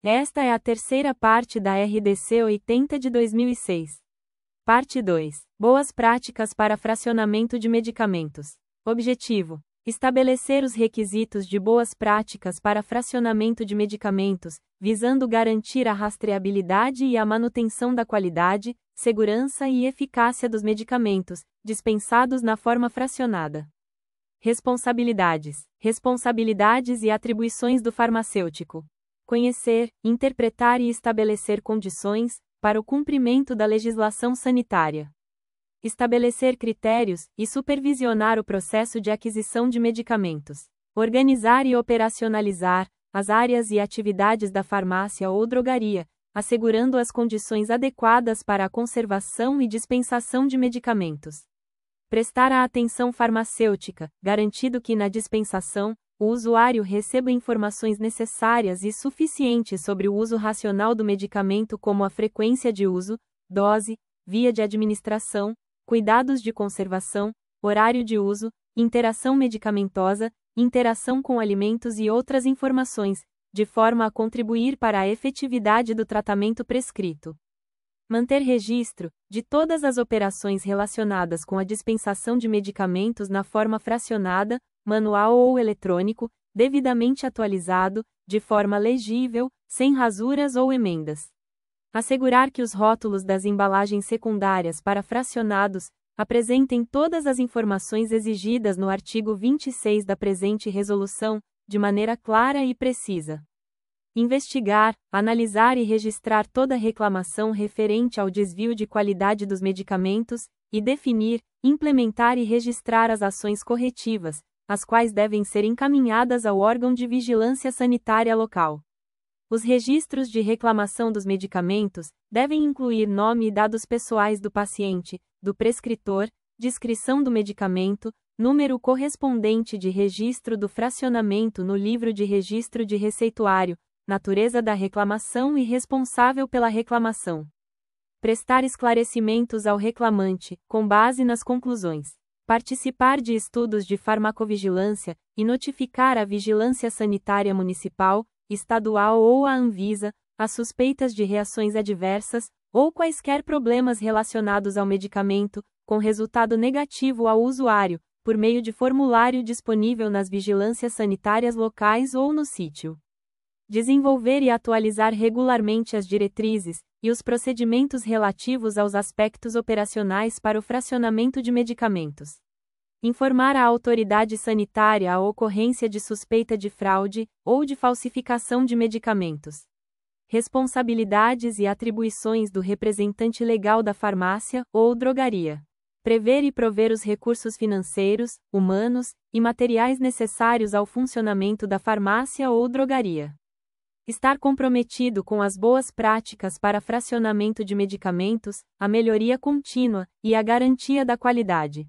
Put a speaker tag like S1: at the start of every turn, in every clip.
S1: Esta é a terceira parte da RDC 80 de 2006. Parte 2. Boas práticas para fracionamento de medicamentos. Objetivo: estabelecer os requisitos de boas práticas para fracionamento de medicamentos, visando garantir a rastreabilidade e a manutenção da qualidade, segurança e eficácia dos medicamentos, dispensados na forma fracionada. Responsabilidades e atribuições do farmacêutico. Conhecer, interpretar e estabelecer condições para o cumprimento da legislação sanitária. Estabelecer critérios e supervisionar o processo de aquisição de medicamentos. Organizar e operacionalizar as áreas e atividades da farmácia ou drogaria, assegurando as condições adequadas para a conservação e dispensação de medicamentos. Prestar a atenção farmacêutica, garantindo que na dispensação, o usuário receba informações necessárias e suficientes sobre o uso racional do medicamento, como a frequência de uso, dose, via de administração, cuidados de conservação, horário de uso, interação medicamentosa, interação com alimentos e outras informações, de forma a contribuir para a efetividade do tratamento prescrito. Manter registro de todas as operações relacionadas com a dispensação de medicamentos na forma fracionada, manual ou eletrônico, devidamente atualizado, de forma legível, sem rasuras ou emendas. Assegurar que os rótulos das embalagens secundárias para fracionados apresentem todas as informações exigidas no artigo 26 da presente resolução, de maneira clara e precisa. Investigar, analisar e registrar toda reclamação referente ao desvio de qualidade dos medicamentos, e definir, implementar e registrar as ações corretivas, as quais devem ser encaminhadas ao órgão de vigilância sanitária local. Os registros de reclamação dos medicamentos devem incluir nome e dados pessoais do paciente, do prescritor, descrição do medicamento, número correspondente de registro do fracionamento no livro de registro de receituário, natureza da reclamação e responsável pela reclamação. Prestar esclarecimentos ao reclamante, com base nas conclusões. Participar de estudos de farmacovigilância, e notificar a Vigilância Sanitária Municipal, Estadual ou a Anvisa, as suspeitas de reações adversas, ou quaisquer problemas relacionados ao medicamento, com resultado negativo ao usuário, por meio de formulário disponível nas vigilâncias sanitárias locais ou no sítio. Desenvolver e atualizar regularmente as diretrizes e os procedimentos relativos aos aspectos operacionais para o fracionamento de medicamentos. Informar a autoridade sanitária a ocorrência de suspeita de fraude ou de falsificação de medicamentos. Responsabilidades e atribuições do representante legal da farmácia ou drogaria. Prever e prover os recursos financeiros, humanos e materiais necessários ao funcionamento da farmácia ou drogaria. Estar comprometido com as boas práticas para fracionamento de medicamentos, a melhoria contínua e a garantia da qualidade.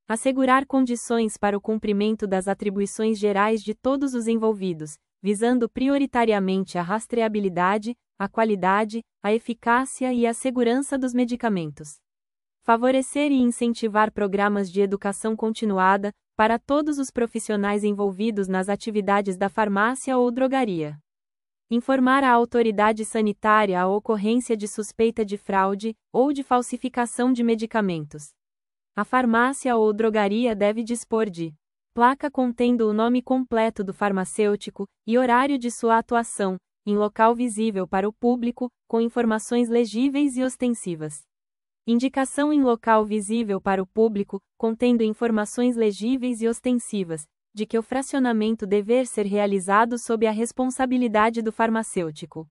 S1: Assegurar condições para o cumprimento das atribuições gerais de todos os envolvidos, visando prioritariamente a rastreabilidade, a qualidade, a eficácia e a segurança dos medicamentos. Favorecer e incentivar programas de educação continuada para todos os profissionais envolvidos nas atividades da farmácia ou drogaria. Informar a autoridade sanitária a ocorrência de suspeita de fraude ou de falsificação de medicamentos. A farmácia ou drogaria deve dispor de placa contendo o nome completo do farmacêutico e horário de sua atuação, em local visível para o público, com informações legíveis e ostensivas. Indicação em local visível para o público, contendo informações legíveis e ostensivas, de que o fracionamento dever ser realizado sob a responsabilidade do farmacêutico.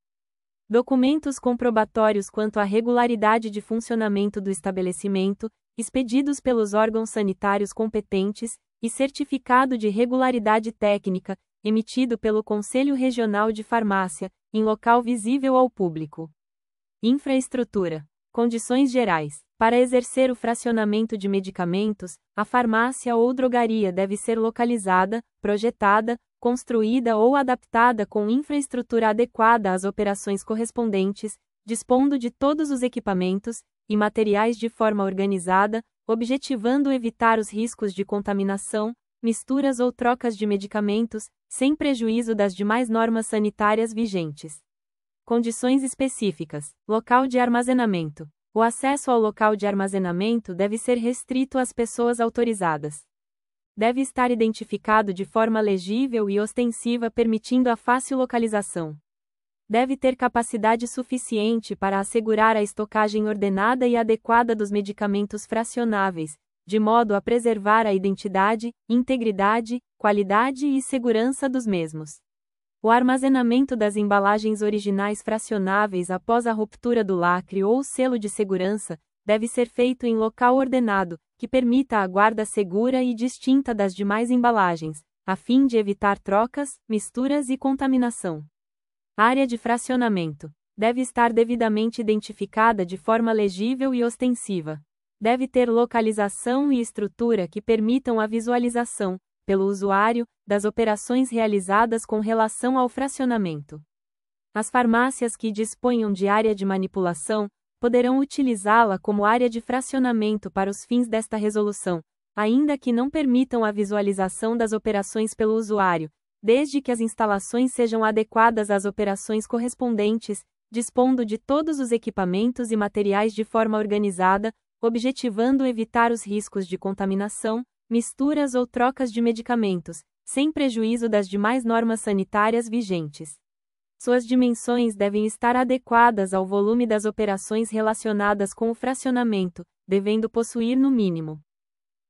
S1: Documentos comprobatórios quanto à regularidade de funcionamento do estabelecimento, expedidos pelos órgãos sanitários competentes, e certificado de regularidade técnica, emitido pelo Conselho Regional de Farmácia, em local visível ao público. Infraestrutura. Condições gerais. Para exercer o fracionamento de medicamentos, a farmácia ou drogaria deve ser localizada, projetada, construída ou adaptada com infraestrutura adequada às operações correspondentes, dispondo de todos os equipamentos e materiais de forma organizada, objetivando evitar os riscos de contaminação, misturas ou trocas de medicamentos, sem prejuízo das demais normas sanitárias vigentes. Condições específicas. Local de armazenamento. O acesso ao local de armazenamento deve ser restrito às pessoas autorizadas. Deve estar identificado de forma legível e ostensiva, permitindo a fácil localização. Deve ter capacidade suficiente para assegurar a estocagem ordenada e adequada dos medicamentos fracionáveis, de modo a preservar a identidade, integridade, qualidade e segurança dos mesmos. O armazenamento das embalagens originais fracionáveis após a ruptura do lacre ou selo de segurança deve ser feito em local ordenado, que permita a guarda segura e distinta das demais embalagens, a fim de evitar trocas, misturas e contaminação. Área de fracionamento. Deve estar devidamente identificada de forma legível e ostensiva. Deve ter localização e estrutura que permitam a visualização, pelo usuário, das operações realizadas com relação ao fracionamento. As farmácias que disponham de área de manipulação poderão utilizá-la como área de fracionamento para os fins desta resolução, ainda que não permitam a visualização das operações pelo usuário, desde que as instalações sejam adequadas às operações correspondentes, dispondo de todos os equipamentos e materiais de forma organizada, objetivando evitar os riscos de contaminação, misturas ou trocas de medicamentos, sem prejuízo das demais normas sanitárias vigentes. Suas dimensões devem estar adequadas ao volume das operações relacionadas com o fracionamento, devendo possuir no mínimo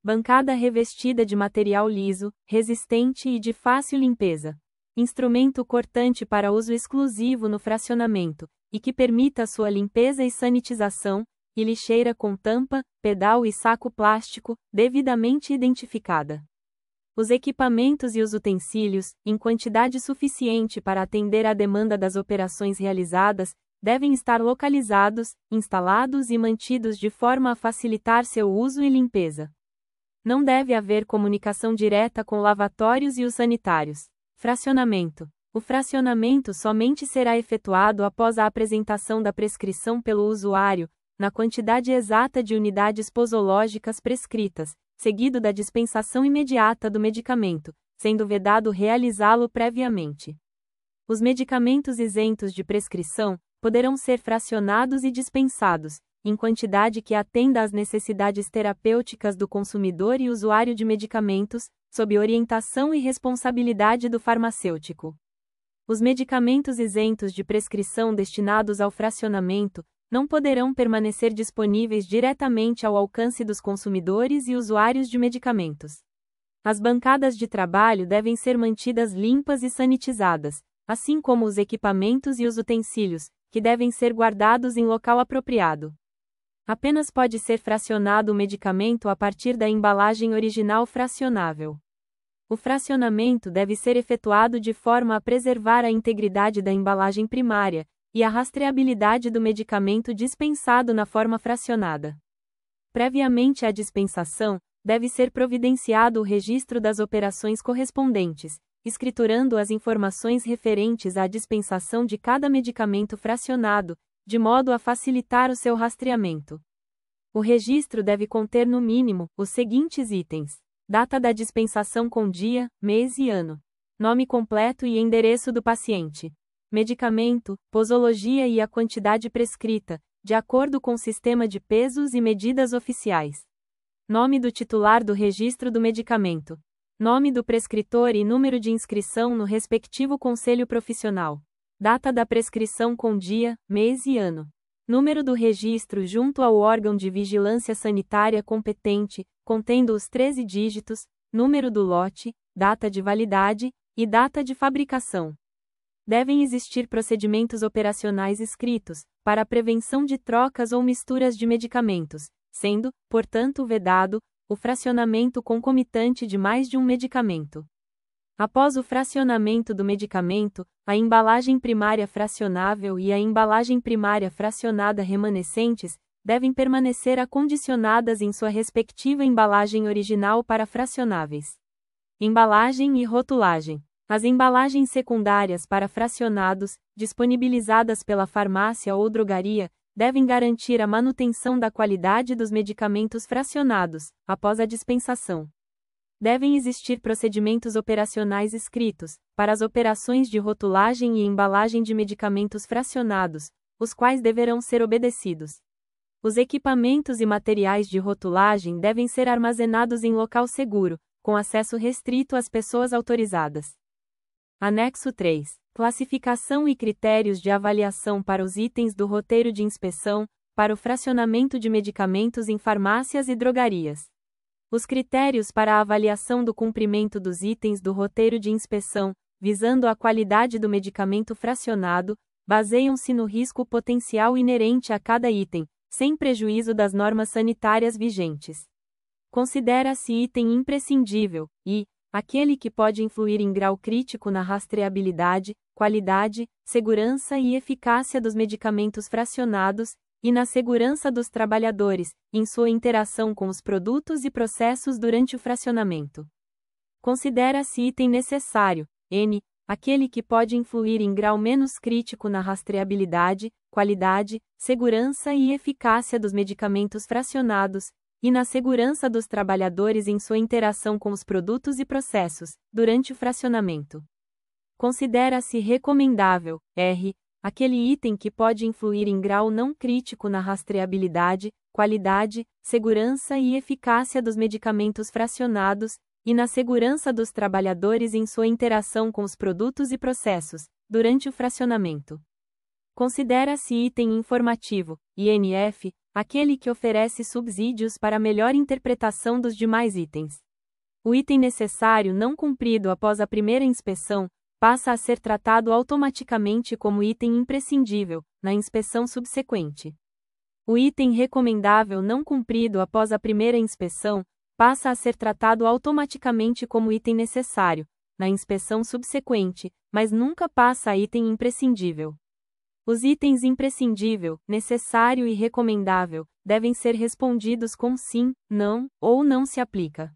S1: bancada revestida de material liso, resistente e de fácil limpeza. Instrumento cortante para uso exclusivo no fracionamento, e que permita sua limpeza e sanitização, e lixeira com tampa, pedal e saco plástico, devidamente identificada. Os equipamentos e os utensílios, em quantidade suficiente para atender à demanda das operações realizadas, devem estar localizados, instalados e mantidos de forma a facilitar seu uso e limpeza. Não deve haver comunicação direta com lavatórios e os sanitários. Fracionamento. O fracionamento somente será efetuado após a apresentação da prescrição pelo usuário, na quantidade exata de unidades posológicas prescritas, seguido da dispensação imediata do medicamento, sendo vedado realizá-lo previamente. Os medicamentos isentos de prescrição poderão ser fracionados e dispensados, em quantidade que atenda às necessidades terapêuticas do consumidor e usuário de medicamentos, sob orientação e responsabilidade do farmacêutico. Os medicamentos isentos de prescrição destinados ao fracionamento não poderão permanecer disponíveis diretamente ao alcance dos consumidores e usuários de medicamentos. As bancadas de trabalho devem ser mantidas limpas e sanitizadas, assim como os equipamentos e os utensílios, que devem ser guardados em local apropriado. Apenas pode ser fracionado o medicamento a partir da embalagem original fracionável. O fracionamento deve ser efetuado de forma a preservar a integridade da embalagem primária e a rastreabilidade do medicamento dispensado na forma fracionada. Previamente à dispensação, deve ser providenciado o registro das operações correspondentes, escriturando as informações referentes à dispensação de cada medicamento fracionado, de modo a facilitar o seu rastreamento. O registro deve conter no mínimo os seguintes itens: data da dispensação com dia, mês e ano, nome completo e endereço do paciente, medicamento, posologia e a quantidade prescrita, de acordo com o sistema de pesos e medidas oficiais. Nome do titular do registro do medicamento. Nome do prescritor e número de inscrição no respectivo conselho profissional. Data da prescrição com dia, mês e ano. Número do registro junto ao órgão de vigilância sanitária competente, contendo os 13 dígitos, número do lote, data de validade e data de fabricação. Devem existir procedimentos operacionais escritos, para a prevenção de trocas ou misturas de medicamentos, sendo, portanto, vedado o fracionamento concomitante de mais de um medicamento. Após o fracionamento do medicamento, a embalagem primária fracionável e a embalagem primária fracionada remanescentes devem permanecer acondicionadas em sua respectiva embalagem original para fracionáveis. Embalagem e rotulagem. As embalagens secundárias para fracionados, disponibilizadas pela farmácia ou drogaria, devem garantir a manutenção da qualidade dos medicamentos fracionados, após a dispensação. devem existir procedimentos operacionais escritos, para as operações de rotulagem e embalagem de medicamentos fracionados, os quais deverão ser obedecidos. Os equipamentos e materiais de rotulagem devem ser armazenados em local seguro, com acesso restrito às pessoas autorizadas. Anexo 3. Classificação e critérios de avaliação para os itens do roteiro de inspeção, para o fracionamento de medicamentos em farmácias e drogarias. Os critérios para a avaliação do cumprimento dos itens do roteiro de inspeção, visando a qualidade do medicamento fracionado, baseiam-se no risco potencial inerente a cada item, sem prejuízo das normas sanitárias vigentes. Considera-se item imprescindível, e, aquele que pode influir em grau crítico na rastreabilidade, qualidade, segurança e eficácia dos medicamentos fracionados, e na segurança dos trabalhadores, em sua interação com os produtos e processos durante o fracionamento. Considera-se item necessário, N, aquele que pode influir em grau menos crítico na rastreabilidade, qualidade, segurança e eficácia dos medicamentos fracionados, e na segurança dos trabalhadores em sua interação com os produtos e processos, durante o fracionamento. Considera-se recomendável, R, aquele item que pode influir em grau não crítico na rastreabilidade, qualidade, segurança e eficácia dos medicamentos fracionados, e na segurança dos trabalhadores em sua interação com os produtos e processos, durante o fracionamento. Considera-se item informativo, INF, aquele que oferece subsídios para melhor interpretação dos demais itens. O item necessário não cumprido após a primeira inspeção, passa a ser tratado automaticamente como item imprescindível, na inspeção subsequente. O item recomendável não cumprido após a primeira inspeção, passa a ser tratado automaticamente como item necessário, na inspeção subsequente, mas nunca passa a item imprescindível. Os itens imprescindível, necessário e recomendável devem ser respondidos com sim, não, ou não se aplica.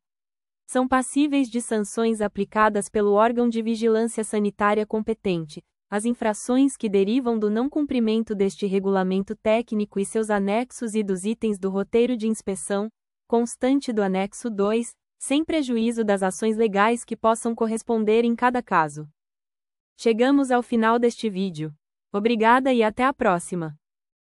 S1: São passíveis de sanções aplicadas pelo órgão de vigilância sanitária competente. As infrações que derivam do não cumprimento deste regulamento técnico e seus anexos e dos itens do roteiro de inspeção, constante do anexo 2, sem prejuízo das ações legais que possam corresponder em cada caso. Chegamos ao final deste vídeo. Obrigada e até a próxima!